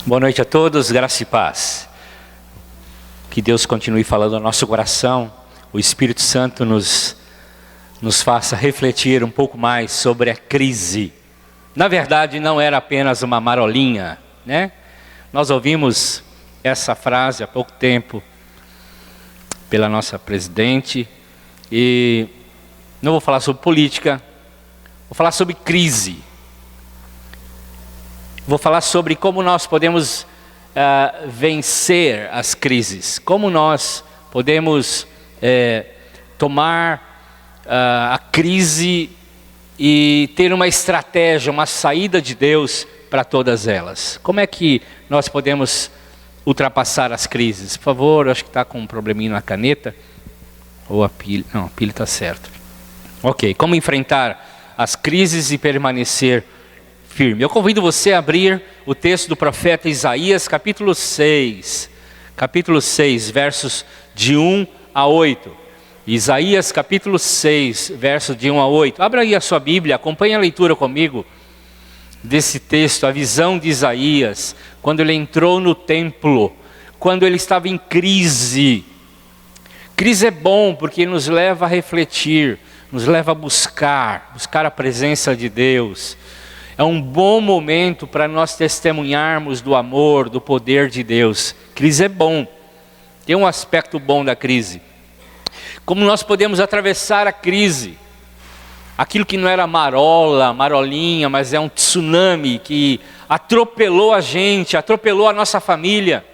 Boa noite a todos, graça e paz. Que Deus continue falando ao nosso coração, o Espírito Santo nos faça refletir um pouco mais sobre a crise. Na verdade, não era apenas uma marolinha, né? Nós ouvimos essa frase há pouco tempo pela nossa presidente, e não vou falar sobre política, vou falar sobre crise. Vou falar sobre como nós podemos vencer as crises, como nós podemos tomar a crise e ter uma estratégia, uma saída de Deus para todas elas. Como é que nós podemos ultrapassar as crises? Por favor, acho que está com um probleminha na caneta, ou a pilha, não, a pilha está certa. Ok, como enfrentar as crises e permanecer firme. Eu convido você a abrir o texto do profeta Isaías, capítulo 6, versos de 1 a 8. Isaías, capítulo 6, versos de 1 a 8. Abra aí a sua Bíblia, acompanhe a leitura comigo desse texto, a visão de Isaías, quando ele entrou no templo, quando ele estava em crise. Crise é bom porque nos leva a refletir, nos leva a buscar a presença de Deus. É um bom momento para nós testemunharmos do amor, do poder de Deus. Crise é bom. Tem um aspecto bom da crise. Como nós podemos atravessar a crise? Aquilo que não era marolinha, mas é um tsunami que atropelou a gente, atropelou a nossa família,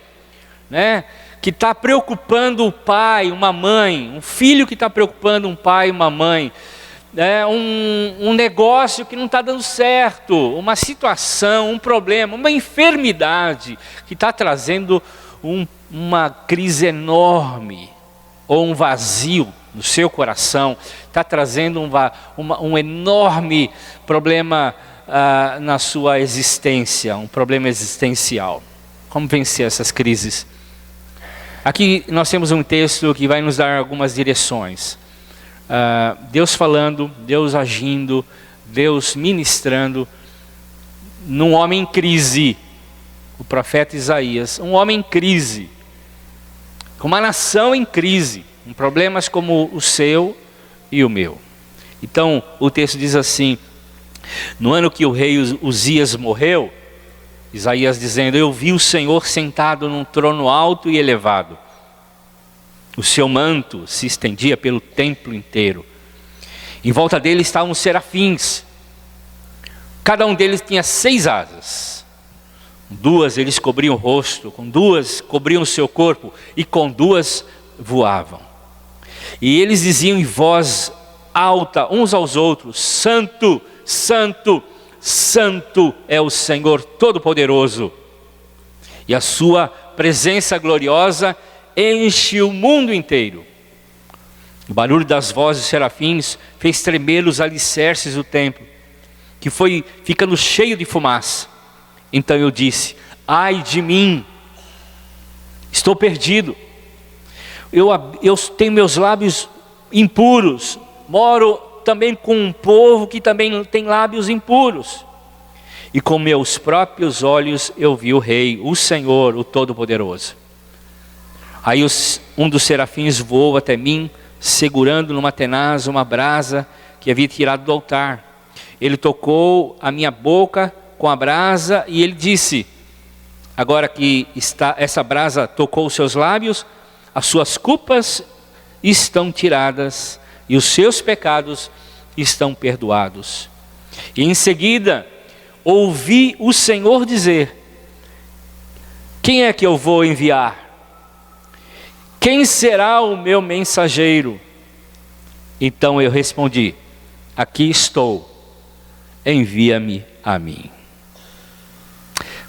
né? Que está preocupando o pai, uma mãe, um filho que está preocupando um pai e uma mãe. Um negócio que não está dando certo, uma situação, um problema, uma enfermidade que está trazendo uma crise enorme, ou um vazio no seu coração, está trazendo um enorme problema na sua existência, um problema existencial. Como vencer essas crises? Aqui nós temos um texto que vai nos dar algumas direções. Deus falando, Deus agindo, Deus ministrando num homem em crise, o profeta Isaías, um homem em crise, com uma nação em crise, com problemas como o seu e o meu. Então o texto diz assim: no ano que o rei Uzias morreu, Isaías dizendo, eu vi o Senhor sentado num trono alto e elevado. O seu manto se estendia pelo templo inteiro. Em volta dele estavam serafins. Cada um deles tinha 6 asas. Com 2 eles cobriam o rosto, com 2 cobriam o seu corpo, e com 2 voavam. E eles diziam em voz alta uns aos outros: Santo, Santo, Santo é o Senhor Todo-Poderoso. E a sua presença gloriosa enche o mundo inteiro. O barulho das vozes dos serafins fez tremer os alicerces do templo, que foi ficando cheio de fumaça. Então eu disse: ai de mim, estou perdido. Eu tenho meus lábios impuros, moro também com um povo que também tem lábios impuros. E com meus próprios olhos eu vi o Rei, o Senhor, o Todo-Poderoso. Aí um dos serafins voou até mim, segurando numa tenaz uma brasa que havia tirado do altar. Ele tocou a minha boca com a brasa e ele disse: agora que essa brasa tocou os seus lábios, as suas culpas estão tiradas e os seus pecados estão perdoados. E em seguida ouvi o Senhor dizer: quem é que eu vou enviar? Quem será o meu mensageiro? Então eu respondi: aqui estou, envia-me a mim.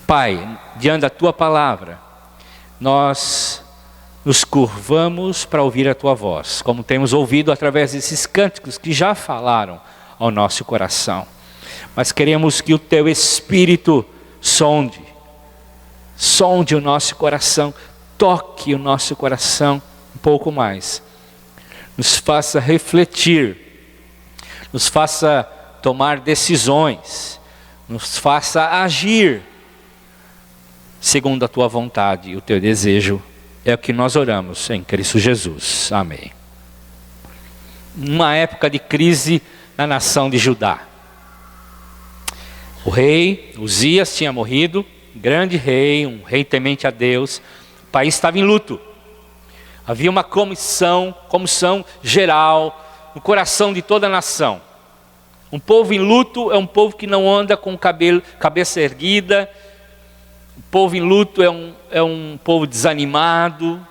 Pai, diante da tua palavra, nós nos curvamos para ouvir a tua voz, como temos ouvido através desses cânticos que já falaram ao nosso coração. Mas queremos que o teu Espírito sonde o nosso coração, toque o nosso coração um pouco mais, nos faça refletir, nos faça tomar decisões, nos faça agir segundo a tua vontade e o teu desejo. É o que nós oramos em Cristo Jesus. Amém. Uma época de crise na nação de Judá. O rei Uzias tinha morrido, grande rei, um rei temente a Deus. O país estava em luto. Havia uma comoção geral no coração de toda a nação. Um povo em luto é um povo que não anda com cabeça erguida. O povo em luto é um povo desanimado,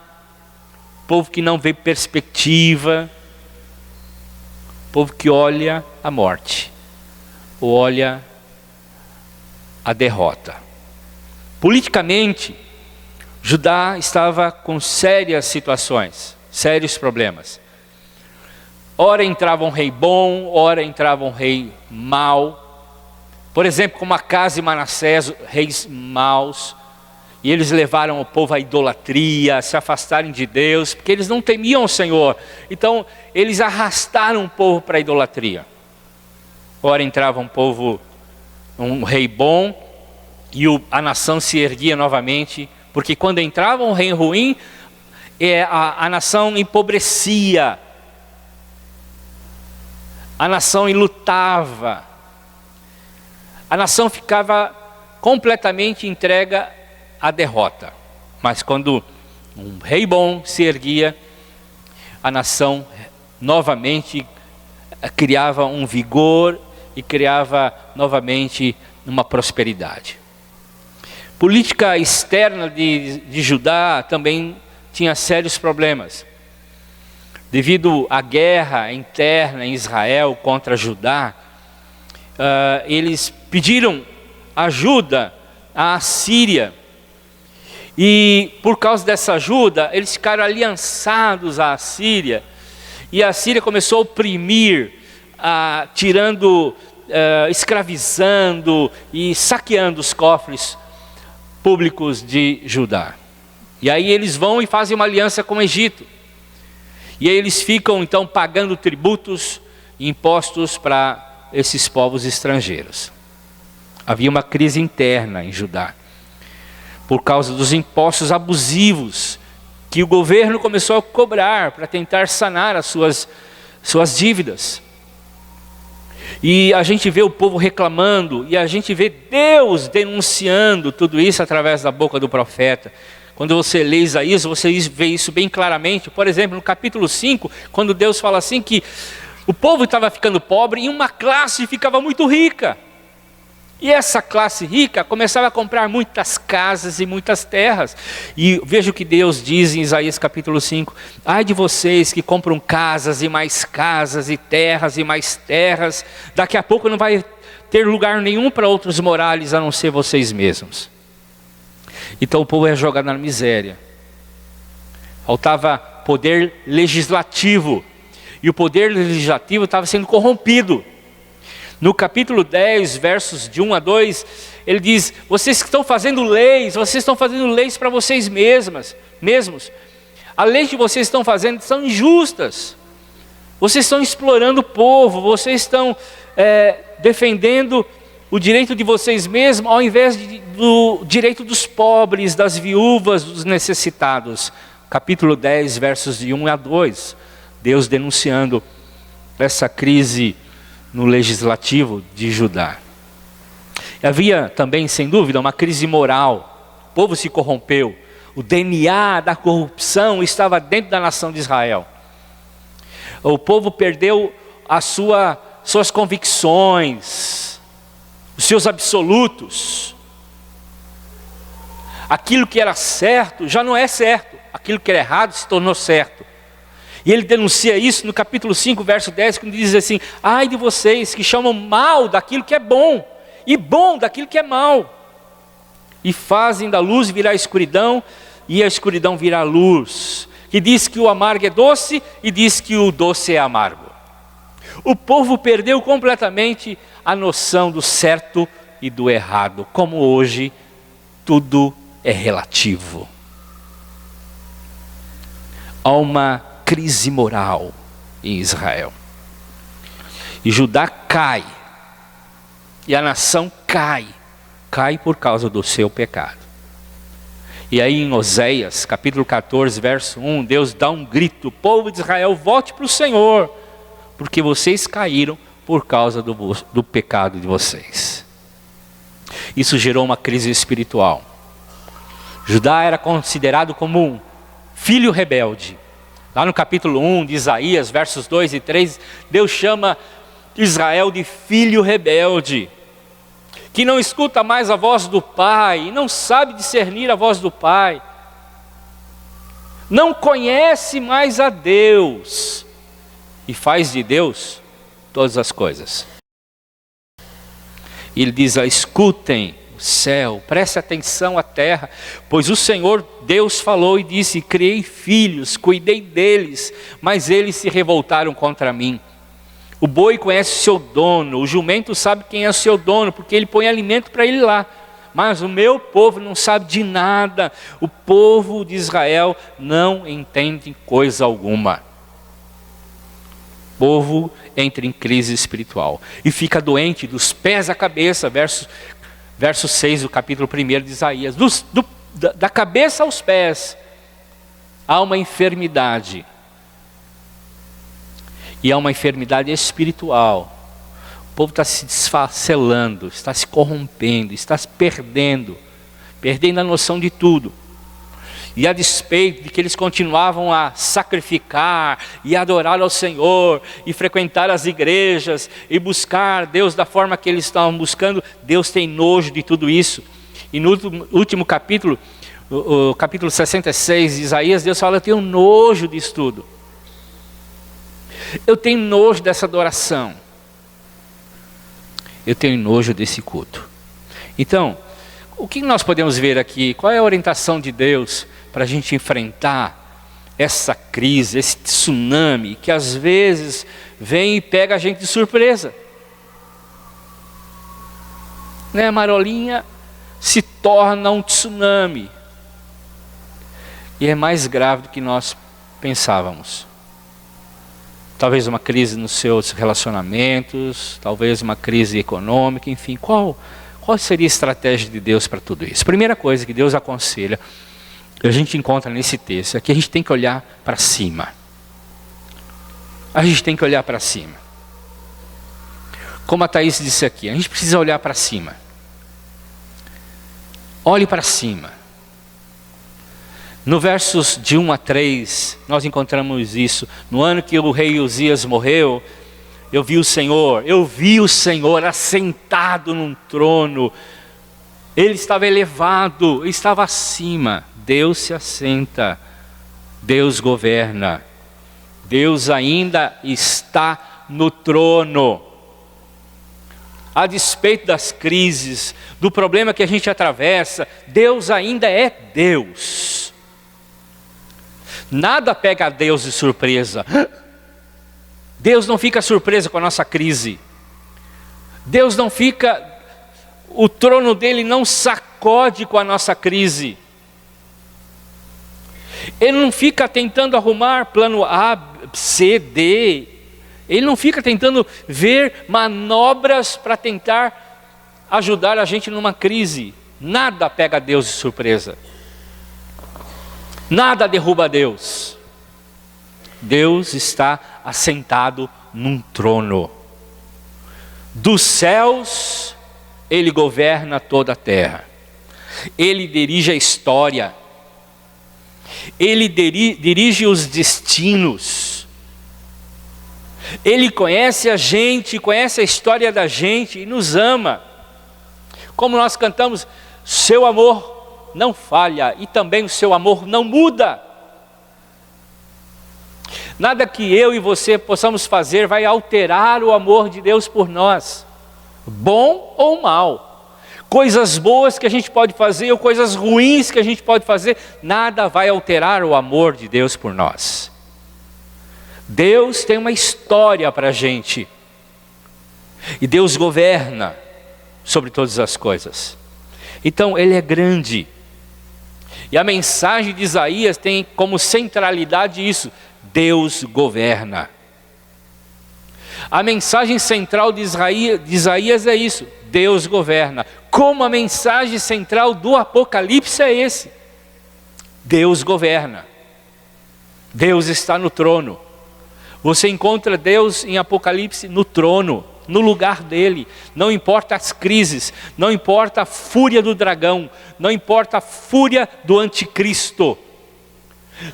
povo que não vê perspectiva, povo que olha a morte, ou olha a derrota. Politicamente, Judá estava com sérias situações, sérios problemas. Ora entrava um rei bom, ora entrava um rei mau. Por exemplo, como Acaz e Manassés, reis maus. E eles levaram o povo à idolatria, a se afastarem de Deus, porque eles não temiam o Senhor. Então, eles arrastaram o povo para a idolatria. Ora entrava um rei bom, e a nação se erguia novamente, porque quando entrava um rei ruim, a nação empobrecia. A nação enlutava, a nação ficava completamente entregue à derrota. Mas quando um rei bom se erguia, a nação novamente criava um vigor e criava novamente uma prosperidade. Política externa de Judá também tinha sérios problemas. Devido à guerra interna em Israel contra Judá, eles pediram ajuda à Síria. E por causa dessa ajuda, eles ficaram aliançados à Síria. E a Síria começou a oprimir, escravizando e saqueando os cofres públicos de Judá. E aí eles vão e fazem uma aliança com o Egito. E aí eles ficam então pagando tributos e impostos para esses povos estrangeiros. Havia uma crise interna em Judá, por causa dos impostos abusivos que o governo começou a cobrar para tentar sanar as suas dívidas. E a gente vê o povo reclamando, e a gente vê Deus denunciando tudo isso através da boca do profeta. Quando você lê Isaías, você vê isso bem claramente. Por exemplo, no capítulo 5, quando Deus fala assim que o povo estava ficando pobre e uma classe ficava muito rica. E essa classe rica começava a comprar muitas casas e muitas terras. E veja o que Deus diz em Isaías capítulo 5. Ai de vocês que compram casas e mais casas e mais terras. Daqui a pouco não vai ter lugar nenhum para outros morales a não ser vocês mesmos. Então o povo é jogado na miséria. Faltava poder legislativo. E o poder legislativo estava sendo corrompido. No capítulo 10, versos de 1 a 2, ele diz: vocês que estão fazendo leis, para vocês mesmos. As leis que vocês estão fazendo são injustas. Vocês estão explorando o povo, vocês estão defendendo o direito de vocês mesmos, ao invés do direito dos pobres, das viúvas, dos necessitados. Capítulo 10, versos de 1 a 2, Deus denunciando essa crise no legislativo de Judá. Havia também, sem dúvida, uma crise moral. O povo se corrompeu. O DNA da corrupção estava dentro da nação de Israel. O povo perdeu suas convicções, os seus absolutos. Aquilo que era certo já não é certo. Aquilo que era errado se tornou certo. E ele denuncia isso no capítulo 5, verso 10, quando diz assim: ai de vocês que chamam mal daquilo que é bom, e bom daquilo que é mal, e fazem da luz virar escuridão, e a escuridão virar luz, que diz que o amargo é doce, e diz que o doce é amargo. O povo perdeu completamente a noção do certo e do errado, como hoje tudo é relativo. Há uma crise moral em Israel. E Judá cai. E a nação cai. Cai por causa do seu pecado. E aí em Oséias, capítulo 14, verso 1, Deus dá um grito: povo de Israel, volte para o Senhor, porque vocês caíram por causa do pecado de vocês. Isso gerou uma crise espiritual. Judá era considerado como um filho rebelde. Lá no capítulo 1 de Isaías, versos 2 e 3, Deus chama Israel de filho rebelde, que não escuta mais a voz do pai, e não sabe discernir a voz do pai, não conhece mais a Deus, e faz de Deus todas as coisas. Ele diz: escutem o céu, preste atenção à terra, pois o Senhor Deus falou e disse: criei filhos, cuidei deles, mas eles se revoltaram contra mim. O boi conhece o seu dono, o jumento sabe quem é o seu dono, porque ele põe alimento para ele lá. Mas o meu povo não sabe de nada. O povo de Israel não entende coisa alguma. O povo entra em crise espiritual e fica doente dos pés à cabeça, verso 6 do capítulo 1 de Isaías. Da cabeça aos pés há uma enfermidade. E há uma enfermidade espiritual. O povo está se desfacelando, está se corrompendo, está se perdendo a noção de tudo. E a despeito de que eles continuavam a sacrificar e adorar ao Senhor, e frequentar as igrejas, e buscar Deus da forma que eles estavam buscando, Deus tem nojo de tudo isso. E no último capítulo, o capítulo 66 de Isaías, Deus fala: eu tenho nojo disso tudo. Eu tenho nojo dessa adoração. Eu tenho nojo desse culto. Então, o que nós podemos ver aqui? Qual é a orientação de Deus para a gente enfrentar essa crise, esse tsunami que às vezes vem e pega a gente de surpresa? Né, Marolinha? Se torna um tsunami. E é mais grave do que nós pensávamos. Talvez uma crise nos seus relacionamentos, talvez uma crise econômica, enfim. Qual seria a estratégia de Deus para tudo isso? Primeira coisa que Deus aconselha, a gente encontra nesse texto, é que a gente tem que olhar para cima. A gente tem que olhar para cima. Como a Thaís disse aqui, a gente precisa olhar para cima. Olhe para cima. No versos de 1 a 3, nós encontramos isso. No ano que o rei Uzias morreu, eu vi o Senhor assentado num trono. Ele estava elevado, estava acima. Deus se assenta, Deus governa. Deus ainda está no trono. A despeito das crises, do problema que a gente atravessa, Deus ainda é Deus. Nada pega a Deus de surpresa. Deus não fica surpreso com a nossa crise. Deus não fica, o trono dele não sacode com a nossa crise. Ele não fica tentando arrumar plano A, C, D. Ele não fica tentando ver manobras para tentar ajudar a gente numa crise. Nada pega a Deus de surpresa. Nada derruba Deus. Deus está assentado num trono. Dos céus, Ele governa toda a terra. Ele dirige a história. Ele dirige os destinos. Ele conhece a gente, conhece a história da gente e nos ama. Como nós cantamos, seu amor não falha e também o seu amor não muda. Nada que eu e você possamos fazer vai alterar o amor de Deus por nós, bom ou mal. Coisas boas que a gente pode fazer ou coisas ruins que a gente pode fazer, nada vai alterar o amor de Deus por nós. Deus tem uma história para a gente. E Deus governa sobre todas as coisas. Então Ele é grande. E a mensagem de Isaías tem como centralidade isso: Deus governa. A mensagem central de Isaías é isso: Deus governa. Como a mensagem central do Apocalipse é esse: Deus governa. Deus está no trono. Você encontra Deus em Apocalipse no trono, no lugar dele. Não importa as crises, não importa a fúria do dragão, não importa a fúria do anticristo,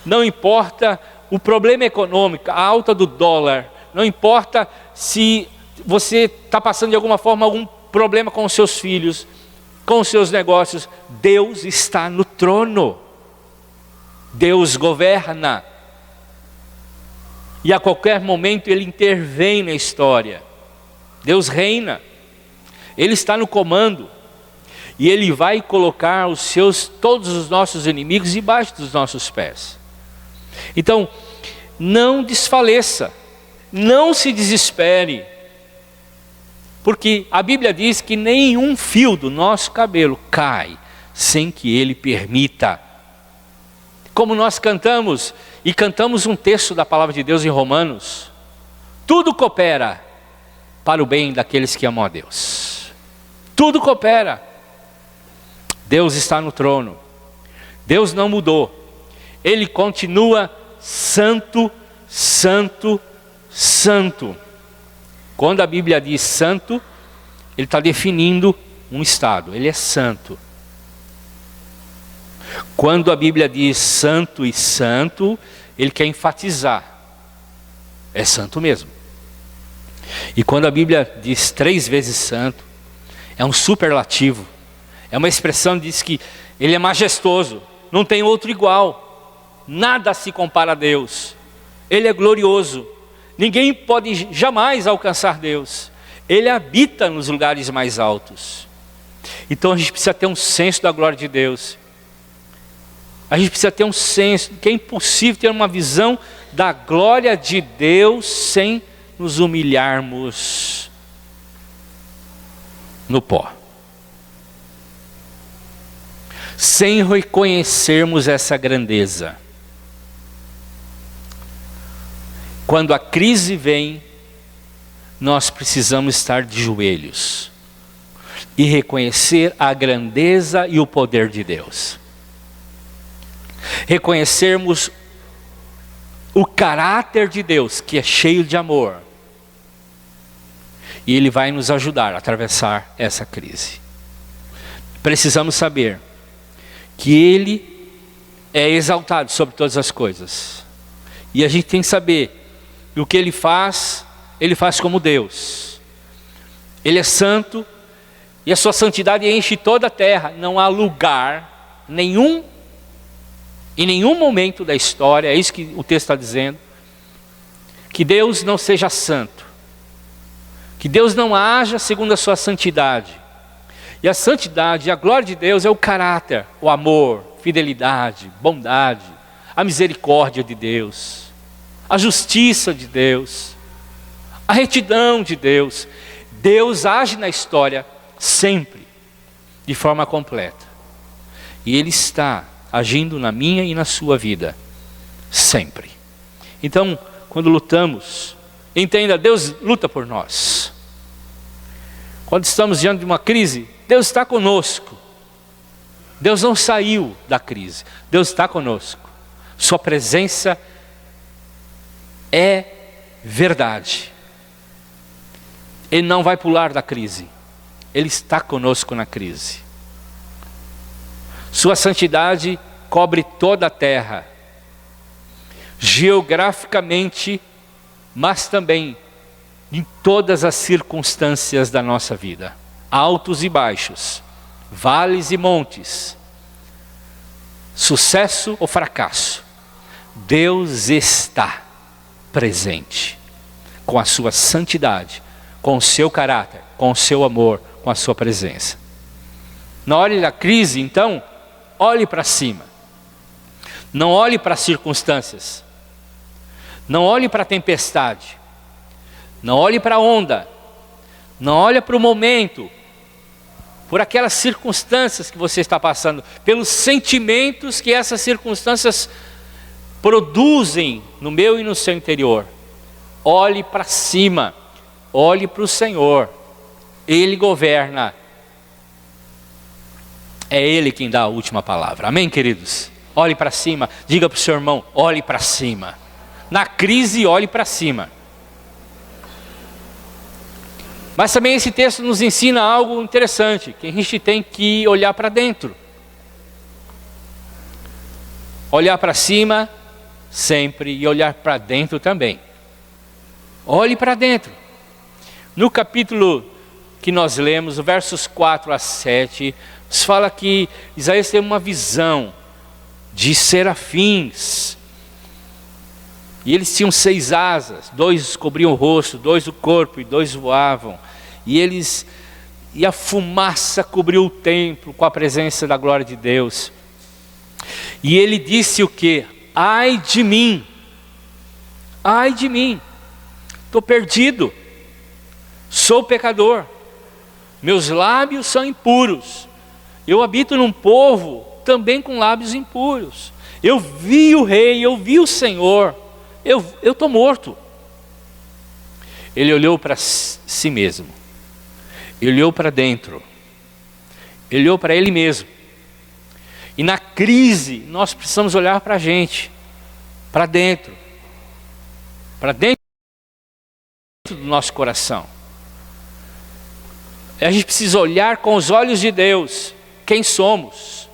não importa o problema econômico, a alta do dólar, não importa se você está passando de alguma forma algum problema com os seus filhos, com os seus negócios. Deus está no trono. Deus governa. E a qualquer momento Ele intervém na história. Deus reina. Ele está no comando. E Ele vai colocar todos os nossos inimigos debaixo dos nossos pés. Então, não desfaleça. Não se desespere. Porque a Bíblia diz que nenhum fio do nosso cabelo cai sem que Ele permita. Como nós cantamos, e cantamos um texto da palavra de Deus em Romanos: tudo coopera para o bem daqueles que amam a Deus. Tudo coopera. Deus está no trono. Deus não mudou. Ele continua santo, santo, santo. Quando a Bíblia diz santo, Ele está definindo um estado. Ele é santo. Quando a Bíblia diz santo e santo, Ele quer enfatizar. É santo mesmo. E quando a Bíblia diz 3 vezes santo, é um superlativo. É uma expressão que diz que Ele é majestoso. Não tem outro igual. Nada se compara a Deus. Ele é glorioso. Ninguém pode jamais alcançar Deus. Ele habita nos lugares mais altos. Então a gente precisa ter um senso da glória de Deus. A gente precisa ter um senso que é impossível ter uma visão da glória de Deus sem nos humilharmos no pó. Sem reconhecermos essa grandeza. Quando a crise vem, nós precisamos estar de joelhos e reconhecer a grandeza e o poder de Deus. Reconhecermos o caráter de Deus, que é cheio de amor. E Ele vai nos ajudar a atravessar essa crise. Precisamos saber que Ele é exaltado sobre todas as coisas. E a gente tem que saber que o que Ele faz como Deus. Ele é santo, e a sua santidade enche toda a terra. Não há lugar nenhum, em nenhum momento da história, é isso que o texto está dizendo, que Deus não seja santo, que Deus não haja segundo a sua santidade. E a santidade, a glória de Deus é o caráter, o amor, fidelidade, bondade, a misericórdia de Deus, a justiça de Deus, a retidão de Deus. Deus age na história sempre, de forma completa. E Ele está agindo na minha e na sua vida, sempre. Então, quando lutamos, entenda, Deus luta por nós. Quando estamos diante de uma crise, Deus está conosco. Deus não saiu da crise, Deus está conosco. Sua presença é verdade. Ele não vai pular da crise, Ele está conosco na crise. Sua santidade cobre toda a terra, geograficamente, mas também em todas as circunstâncias da nossa vida. Altos e baixos, vales e montes, sucesso ou fracasso, Deus está presente, com a sua santidade, com o seu caráter, com o seu amor, com a sua presença. Na hora da crise, então, olhe para cima. Não olhe para as circunstâncias. Não olhe para a tempestade. Não olhe para a onda. Não olhe para o momento. Por aquelas circunstâncias que você está passando. Pelos sentimentos que essas circunstâncias produzem no meu e no seu interior. Olhe para cima. Olhe para o Senhor. Ele governa. É Ele quem dá a última palavra. Amém, queridos? olhe para cima. Diga para o seu irmão, olhe para cima. Na crise, olhe para cima. Mas também esse texto nos ensina algo interessante, que a gente tem que olhar para dentro. Olhar para cima sempre e olhar para dentro também. Olhe para dentro. No capítulo que nós lemos, versos 4 a 7, nos fala que Isaías teve uma visão de serafins. E eles tinham 6 asas, 2 cobriam o rosto, 2 o corpo e 2 voavam. E a fumaça cobriu o templo com a presença da glória de Deus. E ele disse o quê? Ai de mim, estou perdido, sou pecador, meus lábios são impuros, eu habito num povo também com lábios impuros. Eu vi o rei, eu vi o Senhor, eu estou morto. Ele olhou para si mesmo, ele olhou para dentro, ele olhou para ele mesmo. E na crise, nós precisamos olhar para a gente, para dentro do nosso coração. A gente precisa olhar com os olhos de Deus, quem somos.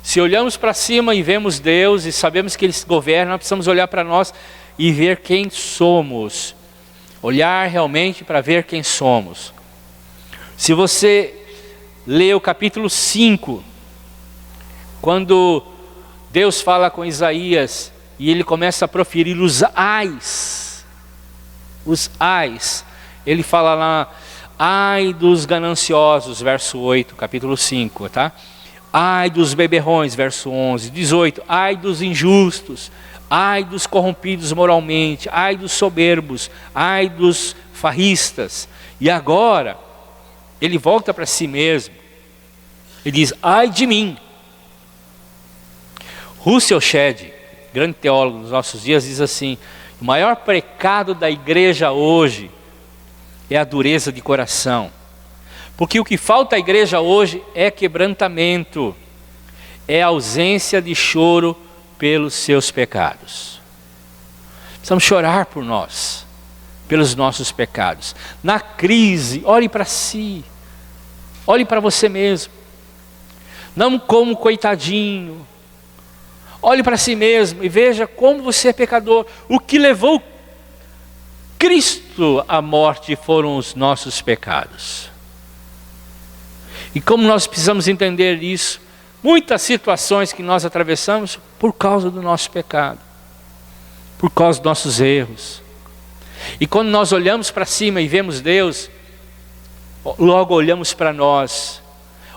Se olhamos para cima e vemos Deus e sabemos que Ele governa, nós precisamos olhar para nós e ver quem somos. Olhar realmente para ver quem somos. Se você lê o capítulo 5, quando Deus fala com Isaías e ele começa a proferir os ais, ele fala lá, ai dos gananciosos, verso 8, capítulo 5, tá? Ai dos beberrões, verso 11, 18, ai dos injustos, ai dos corrompidos moralmente, ai dos soberbos, ai dos farristas. E agora ele volta para si mesmo. Ele diz, ai de mim. Russell Shedd, grande teólogo dos nossos dias, diz assim, o maior pecado da igreja hoje é a dureza de coração. Porque o que falta à igreja hoje é quebrantamento, é ausência de choro pelos seus pecados. Precisamos chorar por nós, pelos nossos pecados. Na crise, olhe para si, olhe para você mesmo. Não como coitadinho. Olhe para si mesmo e veja como você é pecador. O que levou Cristo à morte foram os nossos pecados. E como nós precisamos entender isso, muitas situações que nós atravessamos por causa do nosso pecado, por causa dos nossos erros. E quando nós olhamos para cima e vemos Deus, logo olhamos para nós.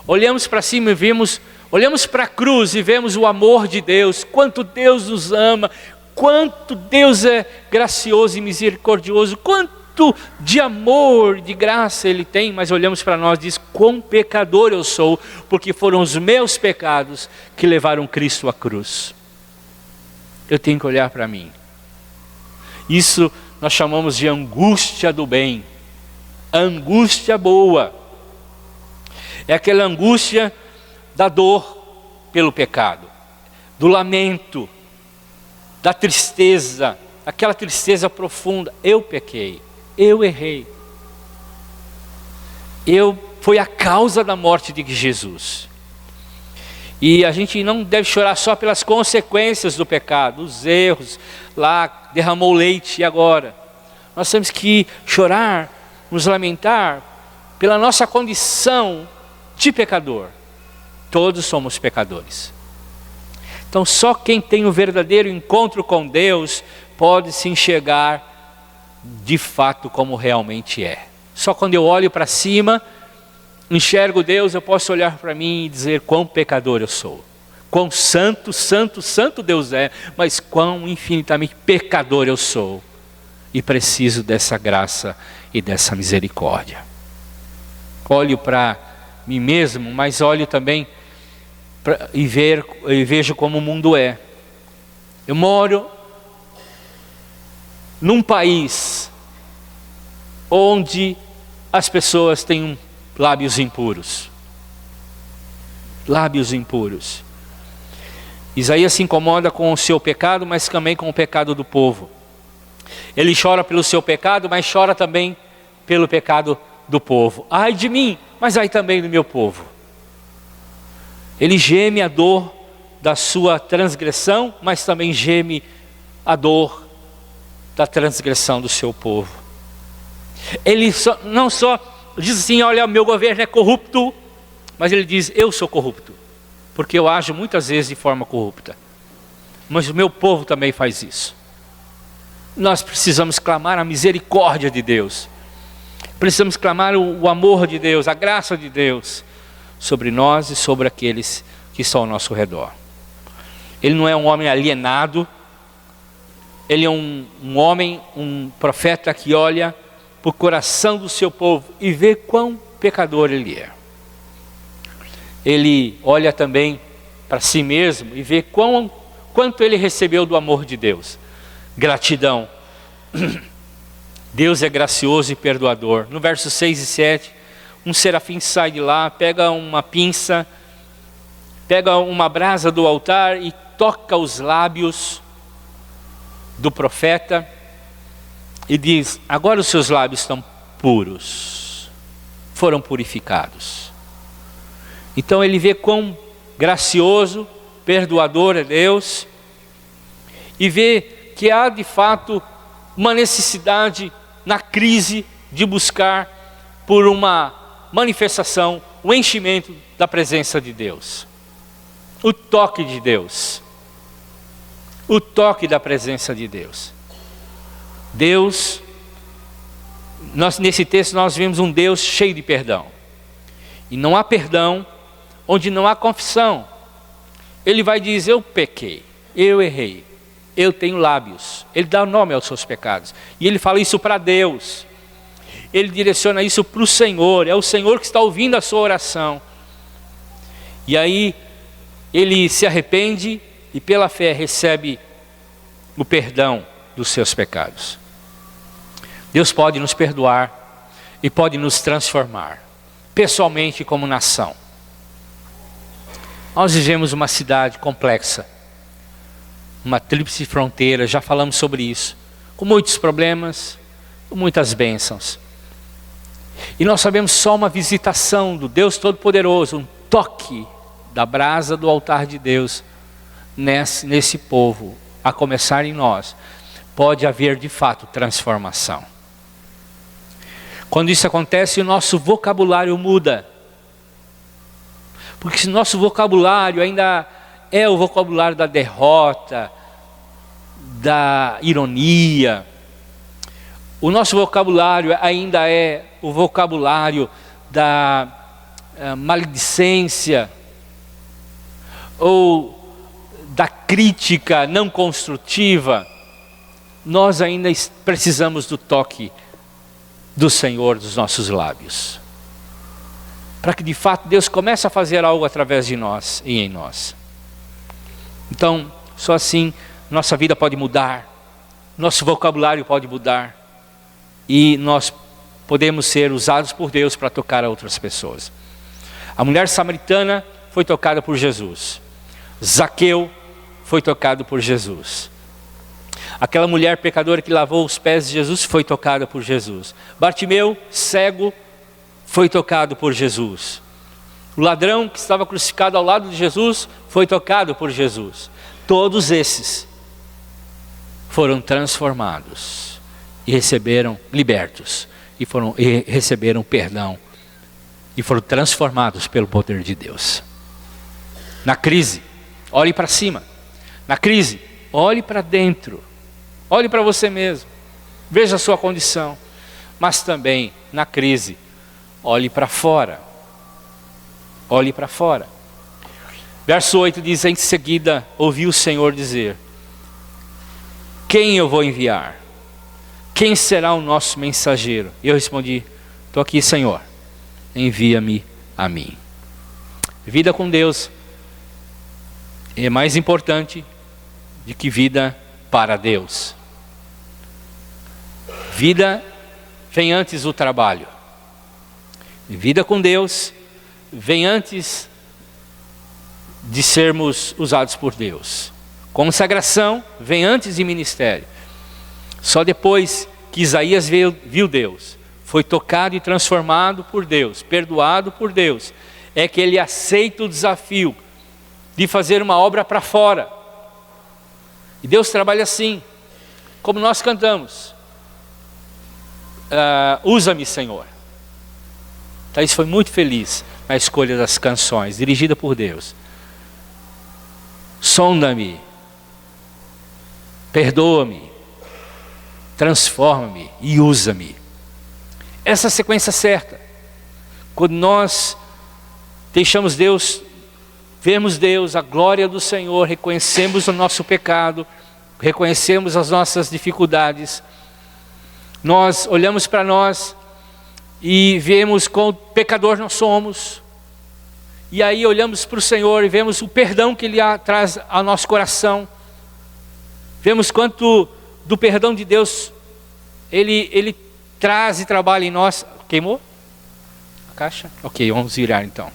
Olhamos para cima e vemos, olhamos para a cruz e vemos o amor de Deus, quanto Deus nos ama, quanto Deus é gracioso e misericordioso, quanto de amor, de graça Ele tem, mas olhamos para nós e diz, quão pecador eu sou, porque foram os meus pecados que levaram Cristo à cruz. Eu tenho que olhar para mim. Isso nós chamamos de angústia do bem, angústia boa. É aquela angústia da dor pelo pecado, do lamento, da tristeza, aquela tristeza profunda. Eu pequei, eu errei. Foi a causa da morte de Jesus. E a gente não deve chorar só pelas consequências do pecado, os erros, lá derramou leite e agora. Nós temos que chorar, nos lamentar pela nossa condição de pecador. Todos somos pecadores. Então só quem tem o verdadeiro encontro com Deus pode se enxergar de fato como realmente é. Só quando eu olho para cima, enxergo Deus, eu posso olhar para mim e dizer quão pecador eu sou. Quão santo, santo, santo Deus é, mas quão infinitamente pecador eu sou. E preciso dessa graça e dessa misericórdia. Olho para mim mesmo, mas olho também e vejo como o mundo é. Eu moro num país onde as pessoas têm lábios impuros. lábios impuros. Isaías se incomoda com o seu pecado, mas também com o pecado do povo. Ele chora pelo seu pecado, mas chora também pelo pecado do povo. Ai de mim, mas ai também do meu povo. Ele geme a dor da sua transgressão, mas também geme a dor da transgressão do seu povo. Ele não só diz assim, olha, meu governo é corrupto, mas ele diz, eu sou corrupto, porque eu ajo muitas vezes de forma corrupta. Mas o meu povo também faz isso. Nós precisamos clamar a misericórdia de Deus. Precisamos clamar o amor de Deus, a graça de Deus sobre nós e sobre aqueles que estão ao nosso redor. Ele não é um homem alienado. Ele é um homem, um profeta que olha para o coração do seu povo e vê quão pecador ele é. Ele olha também para si mesmo e vê quanto ele recebeu do amor de Deus. Gratidão. Deus é gracioso e perdoador. No verso 6 e 7, um serafim sai de lá, pega uma pinça, pega uma brasa do altar e toca os lábios do profeta e diz, agora os seus lábios estão puros, foram purificados. Então ele vê quão gracioso, perdoador é Deus, e vê que há de fato uma necessidade na crise de buscar por uma manifestação, o enchimento da presença de Deus, o toque de Deus, o toque da presença de Deus. Deus, nesse texto nós vemos um Deus cheio de perdão, e não há perdão onde não há confissão. Ele vai dizer, eu pequei, eu errei, eu tenho lábios. Ele dá o nome aos seus pecados, e ele fala isso para Deus, ele direciona isso para o Senhor, é o Senhor que está ouvindo a sua oração, e aí ele se arrepende e pela fé recebe o perdão dos seus pecados. Deus pode nos perdoar e pode nos transformar, pessoalmente como nação. Nós vivemos uma cidade complexa, uma tríplice fronteira, já falamos sobre isso, com muitos problemas, com muitas bênçãos. E nós sabemos só uma visitação do Deus Todo-Poderoso, um toque da brasa do altar de Deus nesse povo, a começar em nós, pode haver de fato transformação. Quando isso acontece, o nosso vocabulário muda. Porque se nosso vocabulário ainda é o vocabulário da derrota, da ironia, o nosso vocabulário ainda é o vocabulário da maledicência, ou da crítica não construtiva, nós ainda precisamos do toque do Senhor dos nossos lábios, para que de fato Deus comece a fazer algo através de nós e em nós. Então, só assim nossa vida pode mudar, nosso vocabulário pode mudar, e nós podemos ser usados por Deus para tocar a outras pessoas. A mulher samaritana foi tocada por Jesus. Zaqueu foi tocado por Jesus. Aquela mulher pecadora que lavou os pés de Jesus foi tocada por Jesus. Bartimeu, cego, foi tocado por Jesus. O ladrão que estava crucificado ao lado de Jesus foi tocado por Jesus. Todos esses foram transformados e receberam libertos e receberam perdão e foram transformados pelo poder de Deus. Na crise, olhe para cima. Na crise, olhe para dentro. Olhe para você mesmo. Veja a sua condição. Mas também, na crise, olhe para fora. Olhe para fora. Verso 8 diz, em seguida, ouvi o Senhor dizer, quem eu vou enviar? Quem será o nosso mensageiro? E eu respondi, estou aqui, Senhor, envia-me a mim. Vida com Deus é mais importante do que vida para Deus. Vida vem antes do trabalho. Vida com Deus vem antes de sermos usados por Deus. Consagração vem antes de ministério. Só depois que Isaías viu Deus, foi tocado e transformado por Deus, perdoado por Deus, é que ele aceita o desafio de fazer uma obra para fora. E Deus trabalha assim, como nós cantamos. Usa-me, Senhor. Thaís foi muito feliz na escolha das canções, dirigida por Deus. Sonda-me, perdoa-me, transforma-me e usa-me. Essa é a sequência certa. Quando nós deixamos Deus, vemos Deus, a glória do Senhor, reconhecemos o nosso pecado, reconhecemos as nossas dificuldades, nós olhamos para nós e vemos quão pecador nós somos, e aí olhamos para o Senhor e vemos o perdão que Ele traz ao nosso coração, vemos quanto do perdão de Deus Ele traz e trabalha em nós. Queimou a caixa? Ok, vamos virar então.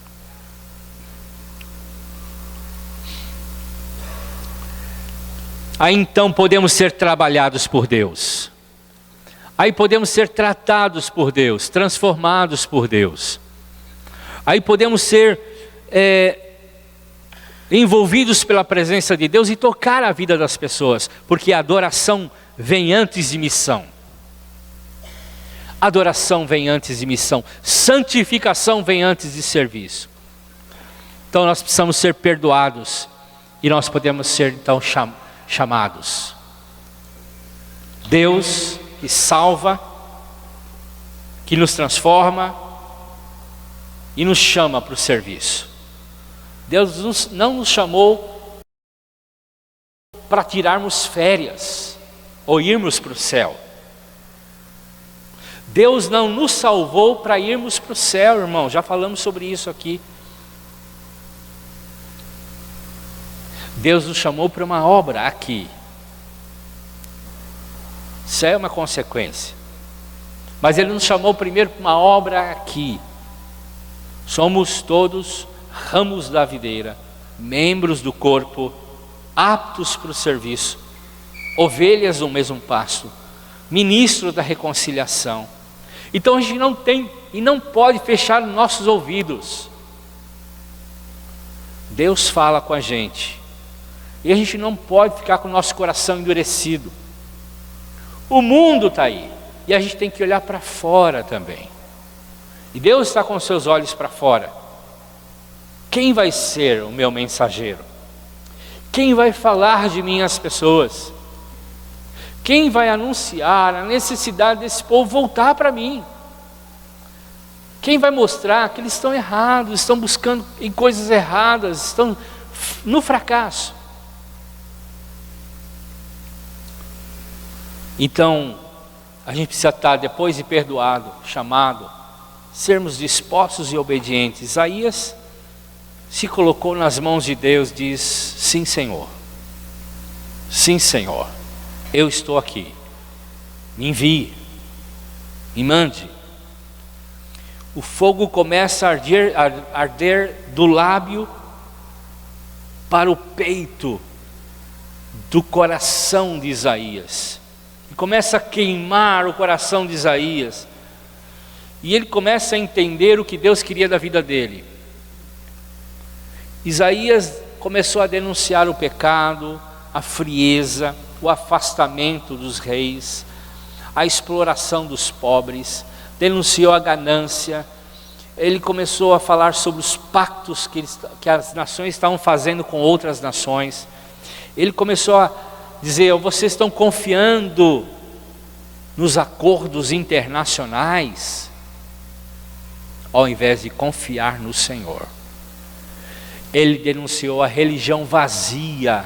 Aí então podemos ser trabalhados por Deus. Aí podemos ser tratados por Deus, transformados por Deus. Aí podemos ser envolvidos pela presença de Deus e tocar a vida das pessoas, porque a adoração vem antes de missão. Adoração vem antes de missão. Santificação vem antes de serviço. Então nós precisamos ser perdoados e nós podemos ser então chamados. Deus que salva, que nos transforma e nos chama para o serviço. Deus não nos chamou para tirarmos férias ou irmos para o céu. Deus não nos salvou para irmos para o céu, irmão. Já falamos sobre isso aqui. Deus nos chamou para uma obra aqui. Isso é uma consequência. Mas Ele nos chamou primeiro para uma obra aqui. Somos todos ramos da videira, membros do corpo, aptos para o serviço, ovelhas do mesmo pasto, ministro da reconciliação. Então a gente não tem e não pode fechar nossos ouvidos. Deus fala com a gente. E a gente não pode ficar com o nosso coração endurecido. O mundo está aí. E a gente tem que olhar para fora também. E Deus está com os seus olhos para fora. Quem vai ser o meu mensageiro? Quem vai falar de mim às pessoas? Quem vai anunciar a necessidade desse povo voltar para mim? Quem vai mostrar que eles estão errados, estão buscando em coisas erradas, estão no fracasso? Então, a gente precisa estar, depois de perdoado, chamado, sermos dispostos e obedientes. Isaías se colocou nas mãos de Deus, diz: sim, Senhor, eu estou aqui, me envie, me mande. O fogo começa a arder do lábio para o peito do coração de Isaías. E começa a queimar o coração de Isaías. E ele começa a entender o que Deus queria da vida dele. Isaías começou a denunciar o pecado, a frieza, o afastamento dos reis, a exploração dos pobres, denunciou a ganância. Ele começou a falar sobre os pactos que as nações estavam fazendo com outras nações. Ele começou a dizer: vocês estão confiando nos acordos internacionais, ao invés de confiar no Senhor. Ele denunciou a religião vazia.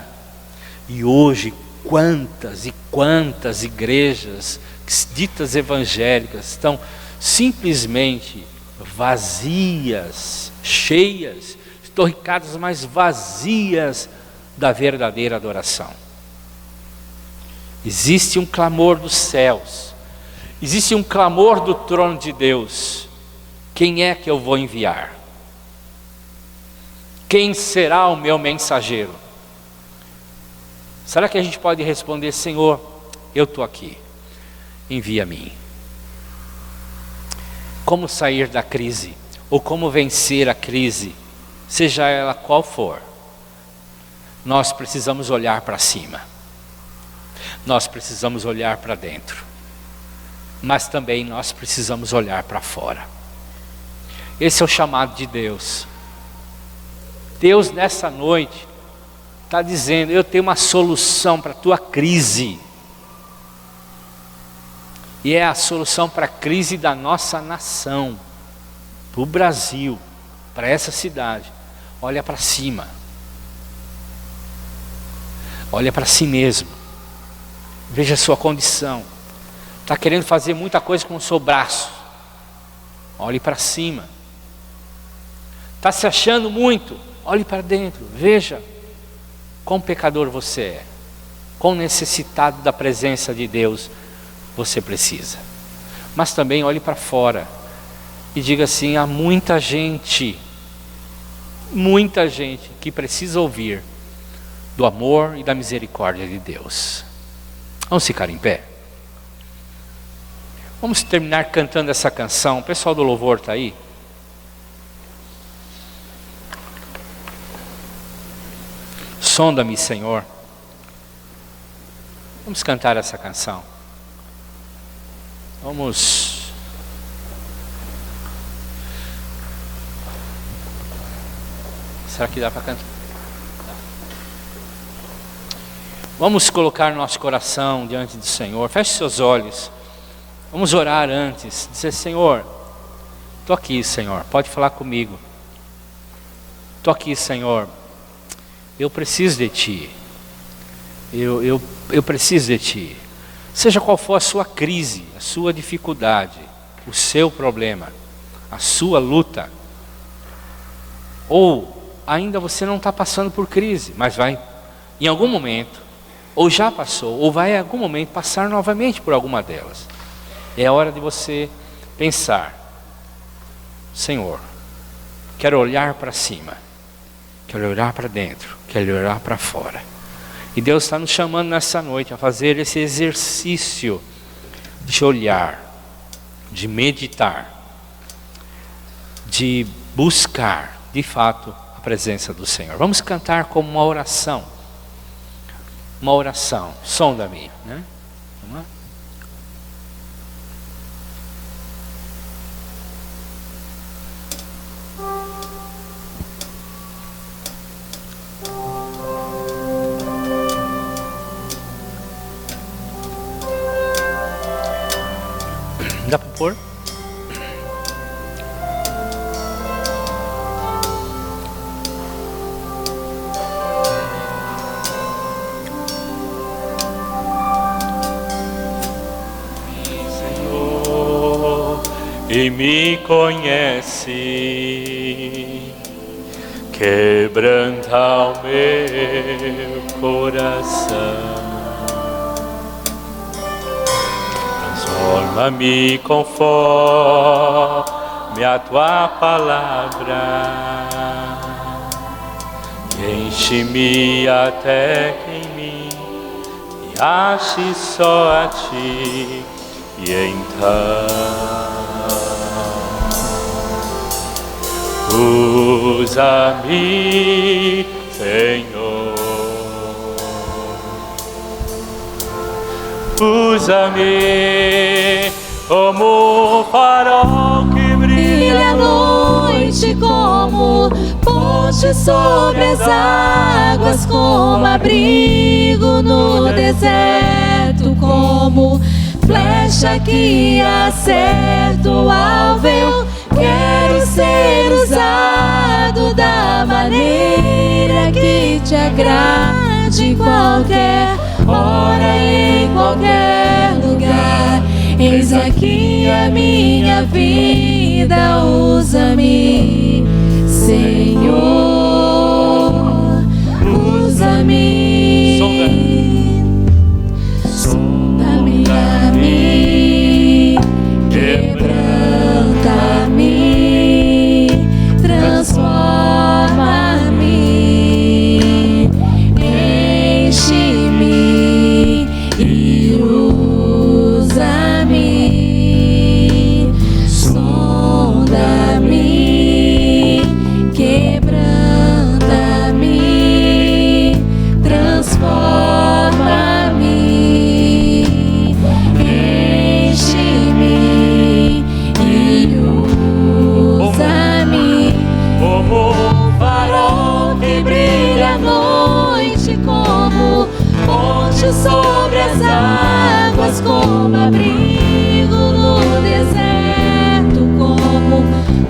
E hoje, quantas e quantas igrejas ditas evangélicas estão simplesmente vazias, cheias, estorricadas, mas vazias da verdadeira adoração. Existe um clamor dos céus, existe um clamor do trono de Deus: quem é que eu vou enviar? Quem será o meu mensageiro? Será que a gente pode responder: Senhor, eu estou aqui, envia-me. Como sair da crise, ou como vencer a crise, seja ela qual for, nós precisamos olhar para cima, nós precisamos olhar para dentro, mas também nós precisamos olhar para fora. Esse é o chamado de Deus. Deus nessa noite está dizendo: eu tenho uma solução para a tua crise. E é a solução para a crise da nossa nação, para o Brasil, para essa cidade. Olha para cima. Olha para si mesmo. Veja a sua condição. Está querendo fazer muita coisa com o seu braço. Olhe para cima. Está se achando muito. Olhe para dentro. Veja quão pecador você é. Quão necessitado da presença de Deus você precisa. Mas também olhe para fora e diga assim: há muita gente que precisa ouvir do amor e da misericórdia de Deus. Vamos ficar em pé? Vamos terminar cantando essa canção. O pessoal do louvor está aí? Sonda-me, Senhor. Vamos cantar essa canção. Vamos. Será que dá para cantar? Dá. Vamos colocar nosso coração diante do Senhor. Feche seus olhos. Vamos orar antes. Dizer: Senhor, estou aqui, Senhor. Pode falar comigo. Estou aqui, Senhor. Eu preciso de Ti. Eu preciso de Ti. Seja qual for a sua crise, a sua dificuldade, o seu problema, a sua luta, ou ainda você não está passando por crise, mas vai em algum momento, ou já passou, ou vai em algum momento passar novamente por alguma delas. É hora de você pensar: Senhor, quero olhar para cima, quero olhar para dentro, quero olhar para fora. E Deus está nos chamando nessa noite a fazer esse exercício de olhar, de meditar, de buscar, de fato, a presença do Senhor. Vamos cantar como uma oração. Uma oração. Sonda-me, né? Vamos lá? Dá para pôr? Senhor, e me conhece, quebranta o meu coração. Transforma-me conforme a tua palavra, enche-me até que em mim me ache só a ti, e então usa-me, Senhor. Usa-me como farol que brilha à noite, como ponte sobre as águas, como abrigo no deserto, como flecha que acerta o alvo. Eu quero ser usado da maneira que te agrade, em qualquer hora, em qualquer lugar. Eis aqui a minha vida, usa-me, Senhor, usa-me. Sonda-me a mim, quebranta-me, transforma-me. como abrigo no deserto, como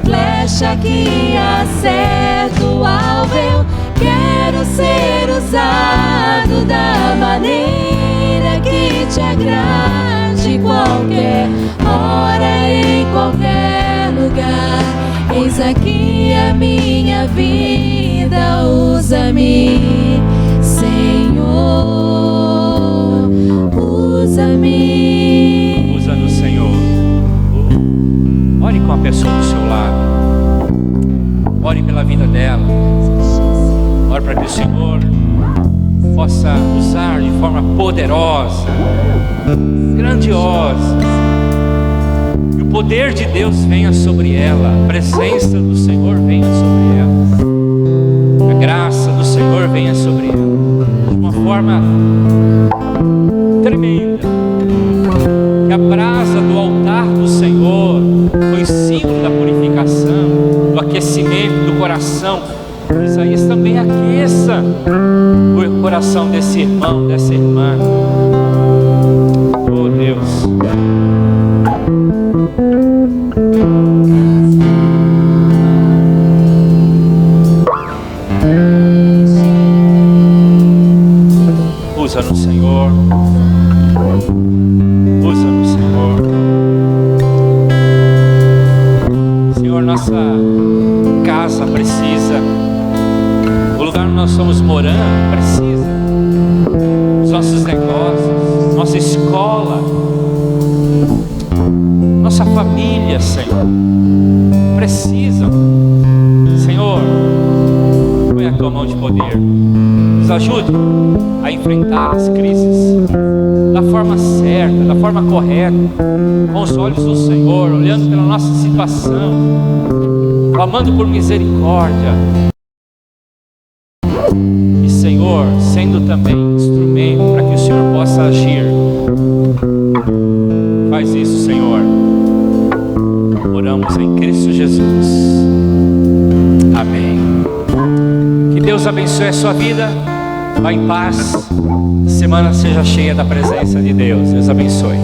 flecha que acerta o alvo. Eu quero ser usado da maneira que te agrade, qualquer hora, em qualquer lugar. Eis aqui a minha vida, usa-me, Senhor, usa-me. Usa no Senhor. Ore com a pessoa do seu lado. Ore pela vida dela. Ore para que o Senhor possa usar de forma poderosa, grandiosa. Que o poder de Deus venha sobre ela, a presença do Senhor venha sobre ela, a graça do Senhor venha sobre ela, de uma forma tremenda. Que a brasa do altar do Senhor, o símbolo da purificação, do aquecimento do coração, Isaías também aqueça o coração desse irmão, dessa irmã. Oh Deus. Usa no Senhor. Usa no Senhor. Senhor, nossa casa precisa, o lugar onde nós estamos morando precisa, os nossos negócios, nossa escola, nossa família, Senhor, precisam. Senhor, põe a tua mão de poder, nos ajude a enfrentar as crises da forma certa, da forma correta, com os olhos do Senhor, olhando pela nossa situação, clamando por misericórdia. E Senhor, sendo também instrumento para que o Senhor possa agir. Faz isso, Senhor. Oramos em Cristo Jesus. Amém. Que Deus abençoe a sua vida. Vá em paz. A semana seja cheia da presença de Deus. Deus abençoe.